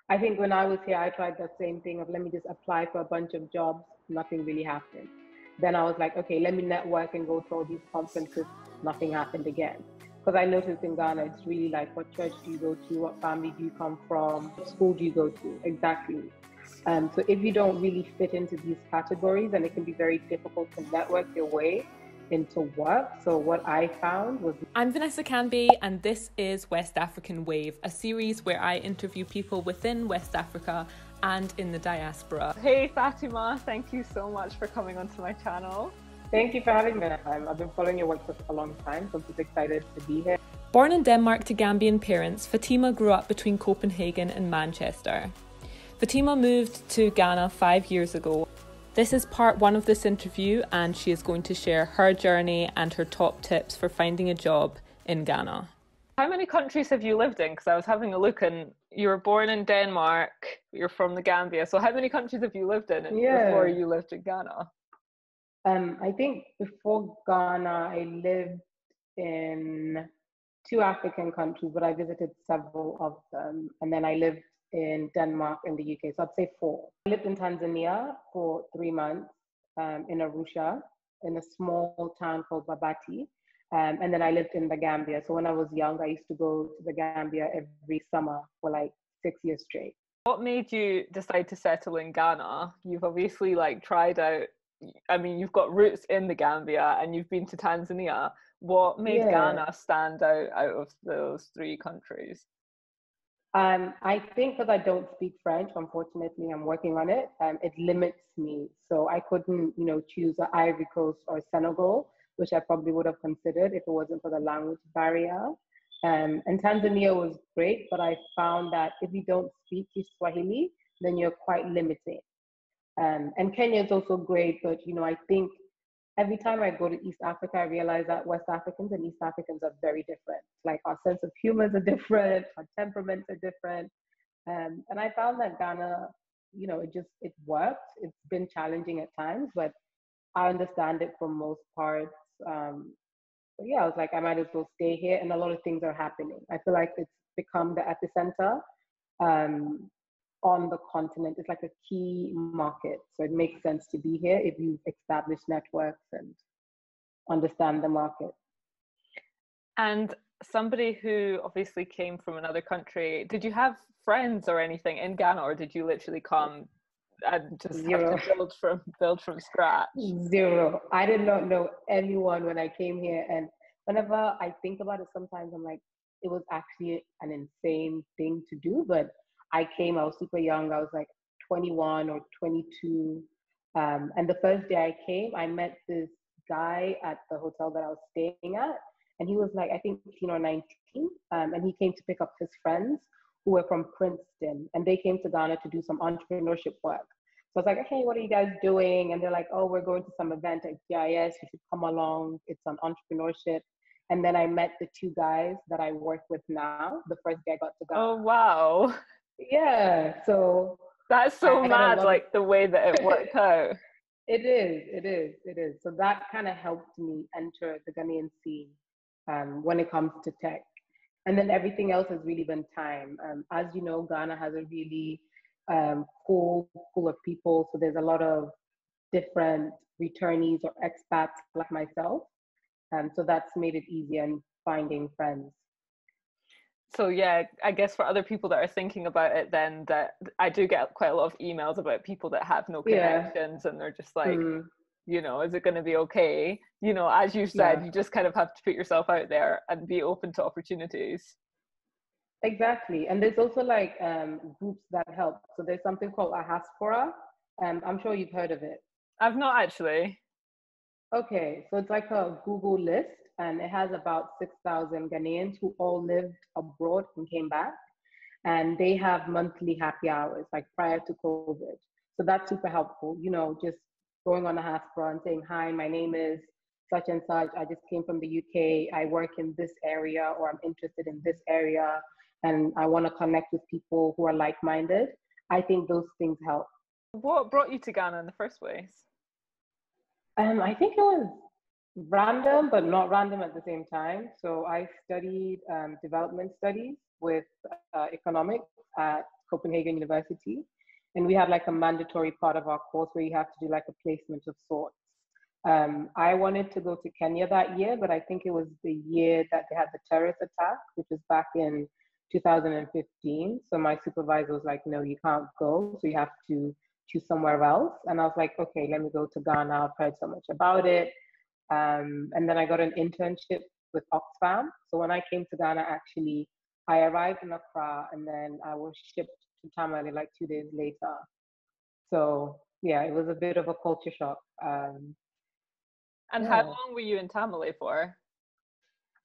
I think when I was here, I tried the same thing of let me just apply for a bunch of jobs. Nothing really happened. Then I was like, okay, let me network and go to all these conferences. Nothing happened again. Because I noticed in Ghana, it's really like, what church do you go to? What family do you come from? What school do you go to? Exactly. So if you don't really fit into these categories, then it can be very difficult to network your way into work. So what I found was I'm Vanessa Canby, and this is West African Wave, a series where I interview people within West Africa and in the diaspora. Hey Fatima, thank you so much for coming onto my channel. thank you for having me. I've been following your work for a long time, so I'm just excited to be here. Born in Denmark to Gambian parents, Fatima grew up between Copenhagen and Manchester. Fatima moved to Ghana 5 years ago. This is part one of this interview, and she is going to share her journey and her top tips for finding a job in Ghana. How many countries have you lived in? Because I was having a look and you were born in Denmark, you're from the Gambia. So how many countries have you lived in before you lived in Ghana? I think before Ghana, I lived in 2 African countries, but I visited several of them. And then I lived in Denmark and the UK, so I'd say 4. I lived in Tanzania for 3 months, in Arusha, in a small town called Babati. And then I lived in the Gambia. So when I was young, I used to go to the Gambia every summer for like 6 years straight. What made you decide to settle in Ghana? You've obviously tried out, I mean, you've got roots in the Gambia and you've been to Tanzania. What made Ghana stand out of those 3 countries? I think because I don't speak French, unfortunately, I'm working on it. It limits me. So I couldn't, choose the Ivory Coast or Senegal, which I probably would have considered if it wasn't for the language barrier. And Tanzania was great, but I found that if you don't speak Kiswahili, then you're quite limited. And Kenya is also great, but I think every time I go to East Africa, I realize that West Africans and East Africans are very different. Like our sense of humor are different, our temperaments are different. And I found that Ghana, it worked. It's been challenging at times, but I understand it for most parts. But yeah, I was like, I might as well stay here, and a lot of things are happening. I feel like it's become the epicenter on the continent. It's like a key market, so it makes sense to be here if you establish networks and understand the market. And somebody who obviously came from another country, did you have friends or anything in Ghana, or did you literally come and just Zero. have to build from scratch? Zero. I did not know anyone when I came here, and whenever I think about it, sometimes I'm like, it was actually an insane thing to do. But I was super young. I was like 21 or 22, and the first day I came, I met this guy at the hotel that I was staying at, and he was like, I think 18 or 19, and he came to pick up his friends who were from Princeton, and they came to Ghana to do some entrepreneurship work. So I was like, hey, what are you guys doing? And they're like, oh, we're going to some event at GIS. You should come along. It's on entrepreneurship. And then I met the 2 guys that I work with now, the first day I got to Ghana. Oh, wow. Yeah. So that's so mad, like the way that it worked out. It is. So that kind of helped me enter the Ghanaian scene when it comes to tech. And then everything else has really been time. As you know, Ghana has a really pool of people. So there's a lot of different returnees or expats like myself. So that's made it easier in finding friends. So yeah, I guess for other people that are thinking about it, then that I do get quite a lot of emails about people that have no connections and they're just like, is it going to be okay? As you said, you just kind of have to put yourself out there and be open to opportunities. Exactly. And there's also like groups that help. So there's something called a diaspora. I'm sure you've heard of it. I've not actually. Okay, so it's like a Google list, and it has about 6,000 Ghanaians who all lived abroad and came back. And they have monthly happy hours, like prior to COVID. So that's super helpful, just going on a diaspora and saying, hi, my name is such and such. I just came from the UK. I work in this area, or I'm interested in this area, and I want to connect with people who are like-minded. I think those things help. What brought you to Ghana in the first place? I think it was random, but not random at the same time. So I studied development studies with economics at Copenhagen University. And we had like a mandatory part of our course where you have to do like a placement of sorts. I wanted to go to Kenya that year, but I think it was the year that they had the terrorist attack, which was back in 2015. So my supervisor was like, no, you can't go. So you have to choose somewhere else. And I was like, okay, let me go to Ghana. I've heard so much about it. And then I got an internship with Oxfam. So when I came to Ghana, actually, I arrived in Accra and then I was shipped to Tamale like 2 days later. So yeah, it was a bit of a culture shock. And Yeah. how long were you in Tamale for?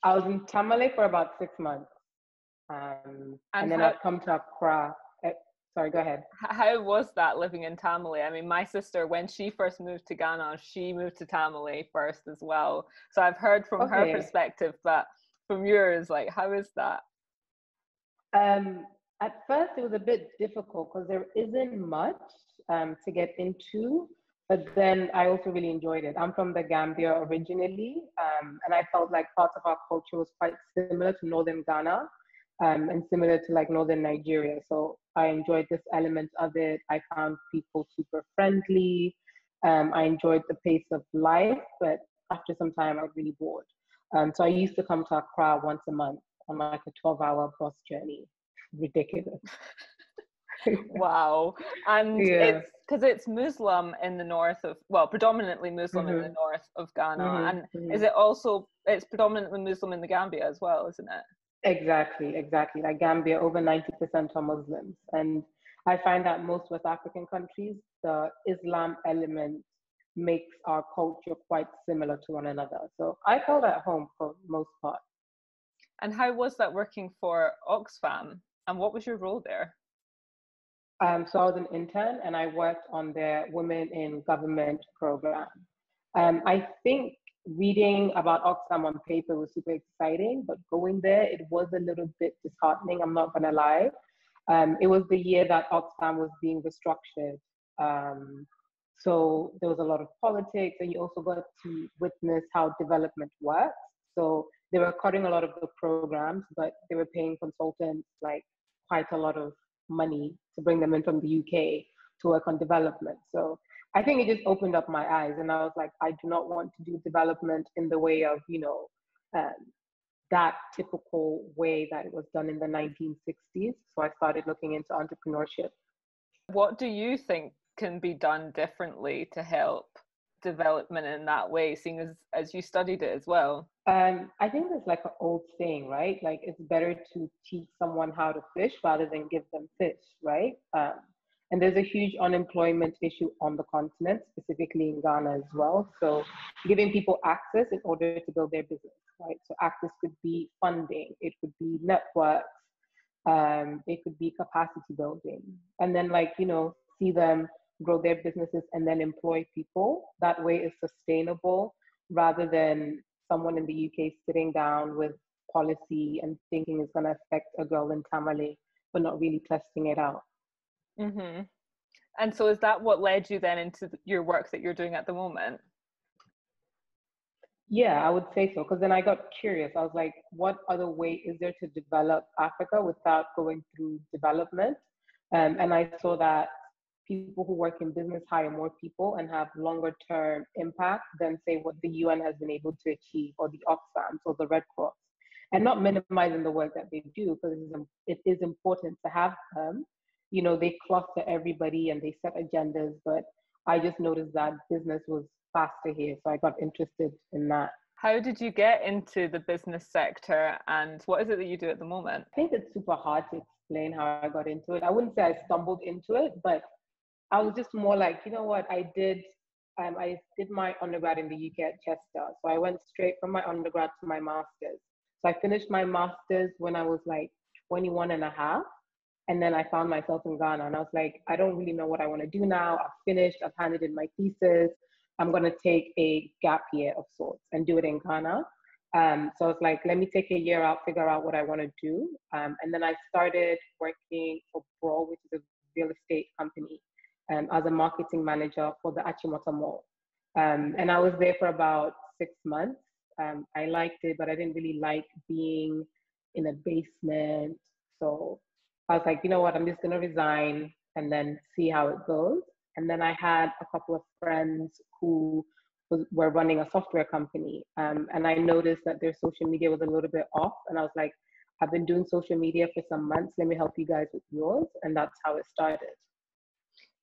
I was in Tamale for about 6 months. And then I've come to Accra. Sorry, go ahead. How was that living in Tamale? I mean, my sister, when she first moved to Ghana, she moved to Tamale first as well. So I've heard from her perspective, but from yours, like, how is that? At first, it was a bit difficult because there isn't much to get into. But then I also really enjoyed it. I'm from the Gambia originally, and I felt like parts of our culture was quite similar to Northern Ghana. And similar to like Northern Nigeria. So I enjoyed this element of it. I found people super friendly. I enjoyed the pace of life, but after some time I was really bored. So I used to come to Accra once a month on like a 12-hour bus journey. Ridiculous. Wow. And it's because it's Muslim in the north of, well, predominantly Muslim in the north of Ghana. And is it also, it's predominantly Muslim in the Gambia as well, isn't it? Exactly. Like Gambia, over 90% are Muslims. And I find that most West African countries, the Islam element makes our culture quite similar to one another. So I felt at home for the most part. And how was that working for Oxfam? And what was your role there? So I was an intern and I worked on their Women in Government program. I think reading about Oxfam on paper was super exciting, but going there, it was a little bit disheartening, I'm not gonna lie. It was the year that Oxfam was being restructured. So there was a lot of politics and you also got to witness how development works. So they were cutting a lot of the programs, but they were paying consultants like quite a lot of money to bring them in from the UK to work on development. So I think it just opened up my eyes and I was like, I do not want to do development in the way of, that typical way that it was done in the 1960s. So I started looking into entrepreneurship. What do you think can be done differently to help development in that way, seeing as you studied it as well? I think there's like an old saying, right? Like it's better to teach someone how to fish rather than give them fish, right? And there's a huge unemployment issue on the continent, specifically in Ghana as well. So giving people access in order to build their business, right? So access could be funding, it could be networks, it could be capacity building. And then see them grow their businesses and then employ people. That way it's sustainable rather than someone in the UK sitting down with policy and thinking it's going to affect a girl in Tamale, but not really testing it out. Mm-hmm. And so is that what led you then into your work that you're doing at the moment? Yeah, I would say so. Because then I got curious. I was like, what other way is there to develop Africa without going through development? And I saw that people who work in business hire more people and have longer term impact than say what the UN has been able to achieve, or the Oxfam or the Red Cross. And not minimizing the work that they do, because it is important to have them. They cluster everybody and they set agendas, but I just noticed that business was faster here. So I got interested in that. How did you get into the business sector and what is it that you do at the moment? I think it's super hard to explain how I got into it. I wouldn't say I stumbled into it, but I was just more like, you know what, I did my undergrad in the UK at Chester. So I went straight from my undergrad to my master's. So I finished my master's when I was like 21 and a half. And then I found myself in Ghana and I was like, I don't really know what I want to do now. I've finished, I've handed in my thesis. I'm going to take a gap year of sorts and do it in Ghana. So I was like, let me take a year out, figure out what I want to do. And then I started working for Brawl, which is a real estate company, as a marketing manager for the Achimota Mall. And I was there for about 6 months. I liked it, but I didn't really like being in a basement. So I was like, you know what, I'm just going to resign and then see how it goes. And then I had a couple of friends who were running a software company. And I noticed that their social media was a little bit off. And I was like, I've been doing social media for some months. Let me help you guys with yours. And that's how it started.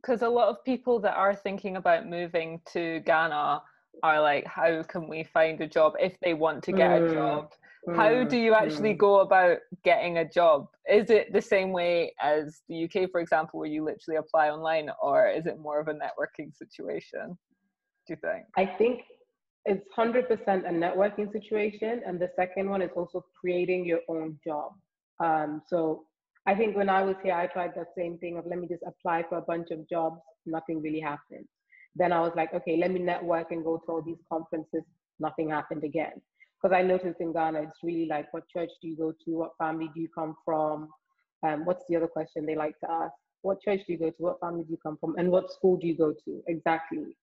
Because a lot of people that are thinking about moving to Ghana are like, how can we find a job if they want to get a job? How do you actually go about getting a job? Is it the same way as the UK, for example, where you literally apply online, or is it more of a networking situation, do you think? I think it's 100% a networking situation. And the second one is also creating your own job. So I think when I was here, I tried the same thing of let me just apply for a bunch of jobs. Nothing really happened. Then I was like, okay, let me network and go to all these conferences. Nothing happened again. Because I noticed in Ghana, it's really like, what church do you go to? What family do you come from? What's the other question they like to ask? What church do you go to? What family do you come from? And what school do you go to? Exactly.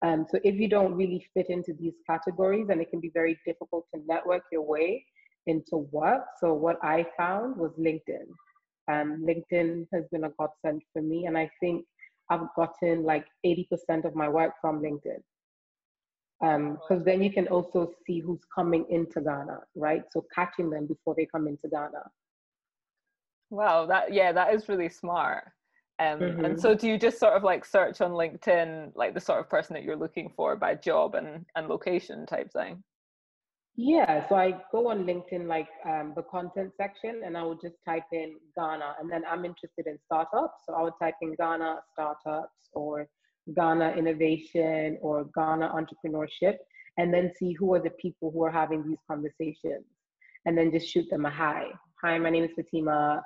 So if you don't really fit into these categories, then it can be very difficult to network your way into work. So what I found was LinkedIn. LinkedIn has been a godsend for me. And I think I've gotten like 80% of my work from LinkedIn. Because then you can also see who's coming into Ghana, right? So catching them before they come into Ghana. Wow, that is really smart. And so do you just sort of like search on LinkedIn, like the sort of person that you're looking for by job and location type thing? Yeah, so I go on LinkedIn, like the content section, and I would just type in Ghana, and then I'm interested in startups. So I would type in Ghana startups or Ghana innovation or Ghana entrepreneurship, and then see who are the people who are having these conversations, and then just shoot them a hi. Hi, my name is Fatima.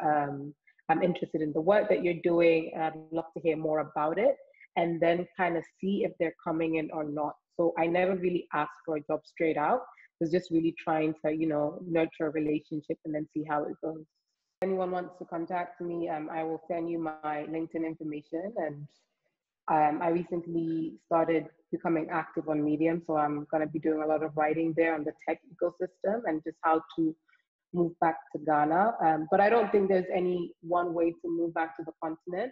I'm interested in the work that you're doing, and I'd love to hear more about it, and then kind of see if they're coming in or not. So I never really asked for a job straight out. I was just really trying to, nurture a relationship and then see how it goes. If anyone wants to contact me, I will send you my LinkedIn information. And I recently started becoming active on Medium, so I'm going to be doing a lot of writing there on the tech ecosystem and just how to move back to Ghana. But I don't think there's any one way to move back to the continent.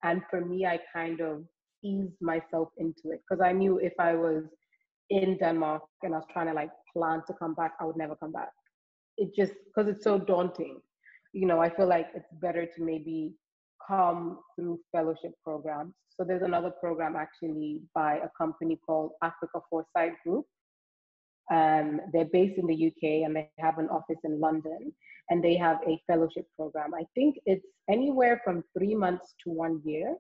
And for me, I kind of eased myself into it because I knew if I was in Denmark and I was trying to like plan to come back, I would never come back. It just, because it's so daunting. I feel like it's better to maybe come through fellowship programs. So there's another program actually by a company called Africa Foresight Group. They're based in the UK and they have an office in London, and they have a fellowship program. I think it's anywhere from 3 months to 1 year.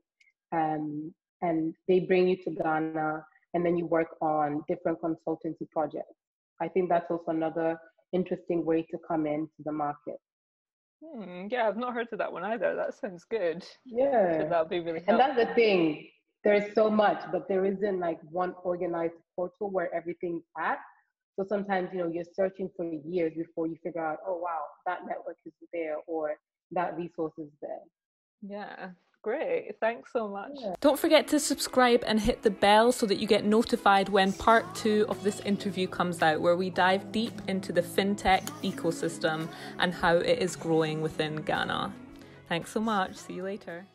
And they bring you to Ghana and then you work on different consultancy projects. I think that's also another interesting way to come into the market. Yeah, I've not heard of that one either. That sounds good. Yeah. That'll be really helpful. And that's the thing. There's so much, but there isn't like one organized portal where everything's at. So sometimes, you're searching for years before you figure out, oh, wow, that network is there or that resource is there. Yeah. Great, thanks so much. Yeah. Don't forget to subscribe and hit the bell so that you get notified when part 2 of this interview comes out, where we dive deep into the FinTech ecosystem and how it is growing within Ghana. Thanks so much. See you later.